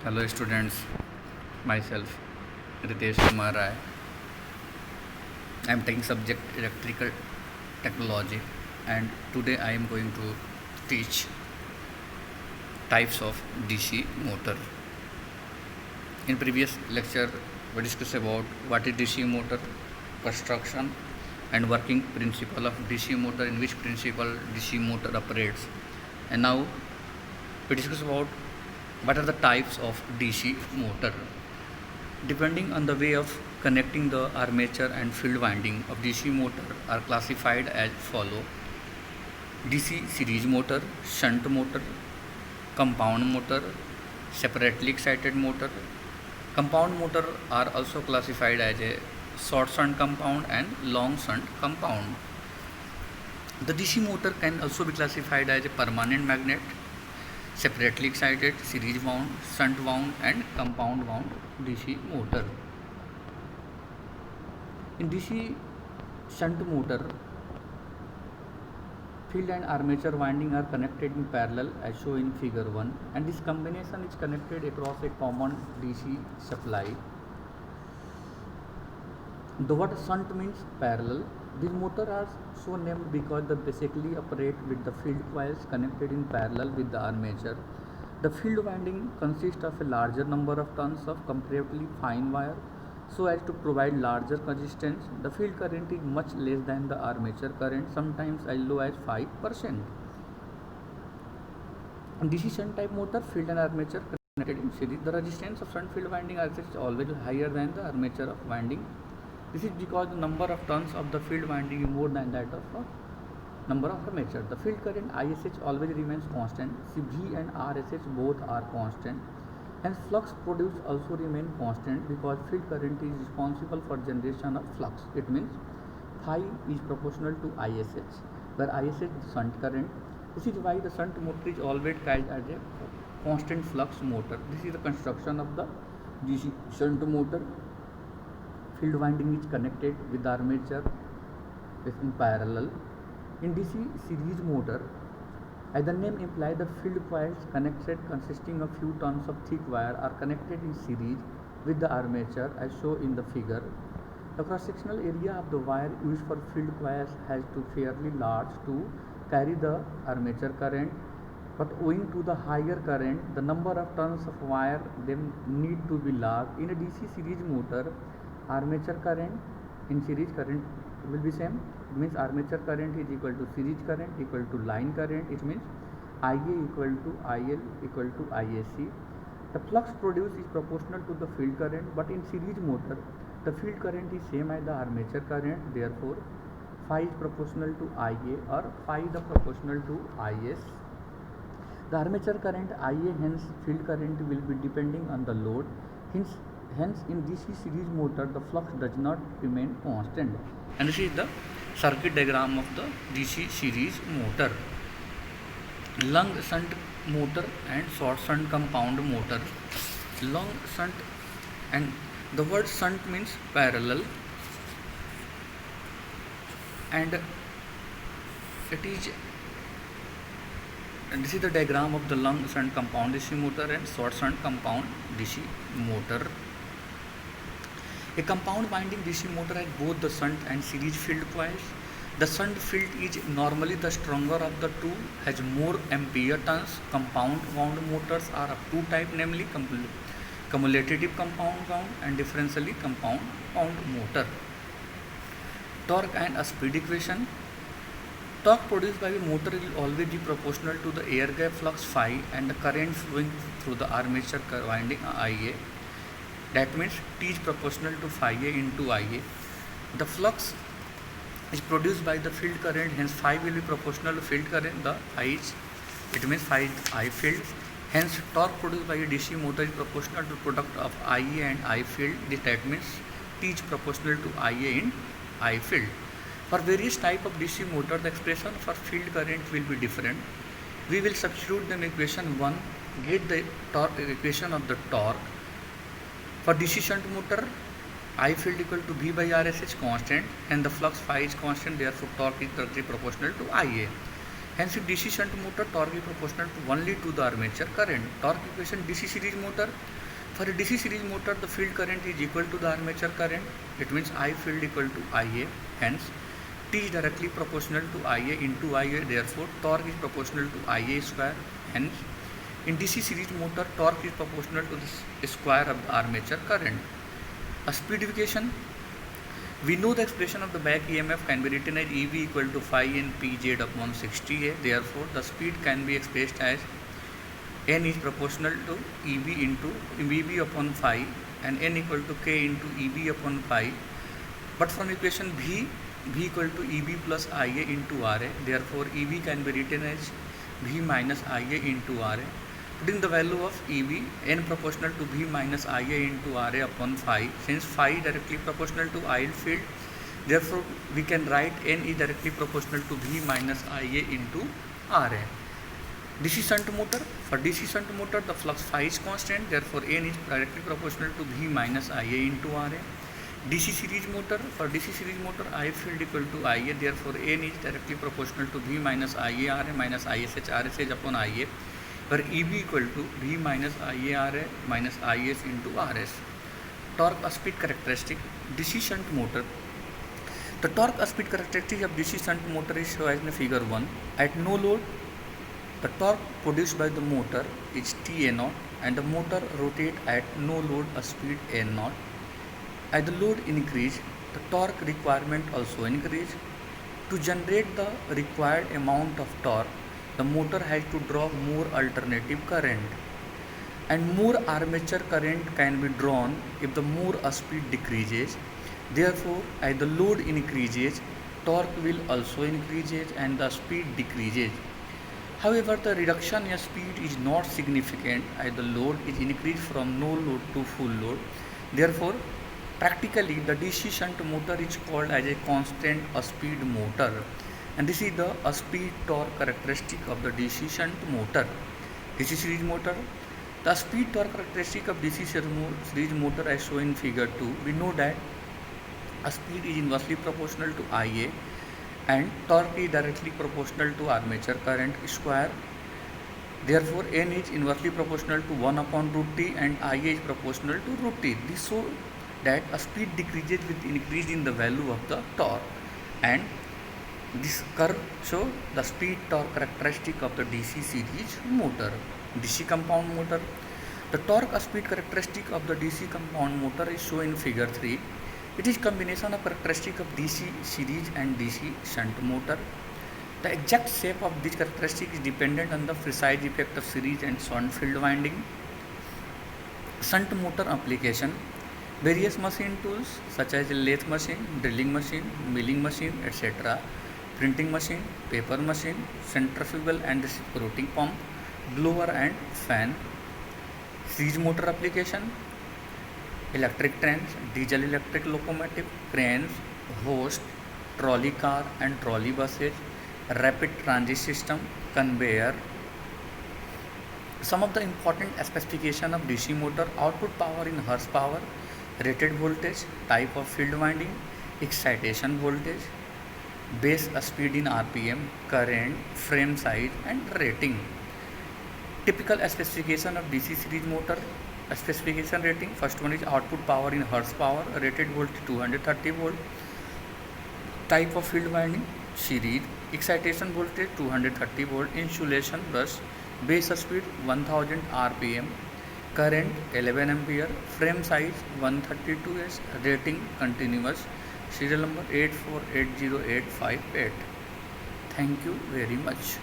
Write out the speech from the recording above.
Hello students, myself Ritesh Kumar Rai. I am taking subject electrical technology and today I am going to teach types of DC motor. In previous lecture we discussed about what is DC motor, construction and working principle of DC motor, in which principle DC motor operates, and now we discuss about what are the types of DC motor. Depending on the way of connecting the armature and field winding of DC motor are classified as follow: DC series motor, shunt motor, compound motor, separately excited motor. Compound motor are also classified as a short shunt compound and long shunt compound. The DC motor can also be classified as a permanent magnet, separately excited, series wound, shunt wound and compound wound DC motor. In DC shunt motor, field and armature winding are connected in parallel as shown in figure 1, and this combination is connected across a common DC supply. The word shunt means parallel. These motors are so named because they basically operate with the field coils connected in parallel with the armature. The field winding consists of a larger number of turns of comparatively fine wire so as to provide larger resistance. The field current is much less than the armature current, sometimes as low as 5%. In DC shunt type motor, field and armature connected in series. The resistance of shunt field winding is always higher than the armature of winding. This is because the number of turns of the field winding is more than that of the number of armature. The field current ISH always remains constant. CV and RSH both are constant. Hence flux produced also remain constant because field current is responsible for generation of flux. It means phi is proportional to ISH, where ISH is shunt current. This is why the shunt motor is always called as a constant flux motor. This is the construction of the DC shunt motor. Field winding is connected with the armature in parallel. In DC series motor, as the name implies, the field coils connected consisting of few turns of thick wire are connected in series with the armature as shown in the figure. The cross-sectional area of the wire used for field coils has to be fairly large to carry the armature current, but owing to the higher current, the number of turns of wire then need to be large. In a DC series motor, armature current in series current will be same. It means armature current is equal to series current equal to line current. It means IA equal to IL equal to ISC. The flux produced is proportional to the field current, but in series motor the field current is same as the armature current. Therefore phi is proportional to IA or phi is proportional to IS. The armature current IA, hence field current will be depending on the load. Hence in DC series motor the flux does not remain constant. And this is the circuit diagram of the DC series motor. Long shunt motor and short shunt compound motor. Long shunt, and the word shunt means parallel, and this is the diagram of the long shunt compound DC motor and short shunt compound DC motor. A compound winding DC motor has both the shunt and series field coils. The shunt field is normally the stronger of the two, has more ampere turns. Compound wound motors are of two types, namely cumulative compound wound and differentially compound wound motor. Torque and speed equation. Torque produced by the motor will always be proportional to the air gap flux phi and the current flowing through the armature winding IA. That means T is proportional to phi A into IA. The flux is produced by the field current, hence phi will be proportional to field current, the phi is, it means phi is I field. Hence torque produced by a DC motor is proportional to product of IA and I field. That means T is proportional to IA in I field. For various type of DC motor, the expression for field current will be different. We will substitute them equation 1, get the equation of the torque. For DC shunt motor, I field equal to V by RSH constant and the flux phi is constant, therefore torque is directly proportional to IA. Hence, in DC shunt motor, torque is proportional to only to the armature current. Torque equation DC series motor. For a DC series motor, the field current is equal to the armature current. It means I field equal to Ia. Hence, T is directly proportional to Ia into Ia. Therefore, torque is proportional to Ia square. Hence, in DC series motor, torque is proportional to the square of the armature current. A speed equation. We know the expression of the back EMF can be written as EV equal to phi n Pz upon 60A. Therefore, the speed can be expressed as n is proportional to EB into EB upon phi and n equal to k into EB upon phi. But from equation V equal to EB plus Ia into Ra. Therefore, EB can be written as V minus Ia into Ra. Putting the value of EB, n proportional to V minus Ia into Ra upon phi. Since phi is directly proportional to IL field, therefore we can write n is directly proportional to V minus Ia into Ra. DC shunt motor. For DC shunt motor, the flux phi is constant, therefore n is directly proportional to V minus Ia into Ra. DC series motor. For DC series motor, I field equal to Ia, therefore n is directly proportional to V minus Ia Ra minus ISH RSH upon Ia, where EB equal to V minus IARA minus IS into RS. Torque speed characteristic. DC shunt motor. The torque speed characteristic of DC shunt motor is shown as in figure 1. At no load, the torque produced by the motor is TA0 and the motor rotate at no load a speed N0. As the load increase, the torque requirement also increase. To generate the required amount of torque, the motor has to draw more alternative current, and more armature current can be drawn if the more speed decreases. Therefore, as the load increases, torque will also increases and the speed decreases. However, the reduction in speed is not significant as the load is increased from no load to full load. Therefore, practically the DC shunt motor is called as a constant speed motor. And this is the speed torque characteristic of the DC shunt motor. DC series motor. The speed torque characteristic of DC series motor as shown in figure 2. We know that a speed is inversely proportional to Ia and torque is directly proportional to armature current square. Therefore, n is inversely proportional to 1 upon root T and Ia is proportional to root T. This shows that a speed decreases with increase in the value of the torque, and this curve shows the speed torque characteristic of the DC series motor. DC compound motor. The torque speed characteristic of the DC compound motor is shown in figure 3. It is combination of characteristic of DC series and DC shunt motor. The exact shape of this characteristic is dependent on the precise effect of series and shunt field winding. Shunt motor application. Various machine tools such as lathe machine, drilling machine, milling machine, etc., printing machine, paper machine, centrifugal and reciprocating pump, blower and fan. Series motor application. Electric trains, diesel electric locomotive, cranes, hoist, trolley car and trolley buses, rapid transit system, conveyor. Some of the important specification of DC motor: output power in horsepower, rated voltage, type of field winding, excitation voltage, base speed in RPM, current, frame size and rating. Typical specification of DC series motor. Specification rating: first one is output power in horsepower, rated voltage 230 volt, type of field winding series, excitation voltage 230 volt, insulation brush, base speed 1000 RPM, current 11 ampere, frame size 132S, rating continuous, serial number 8480858. Thank you very much.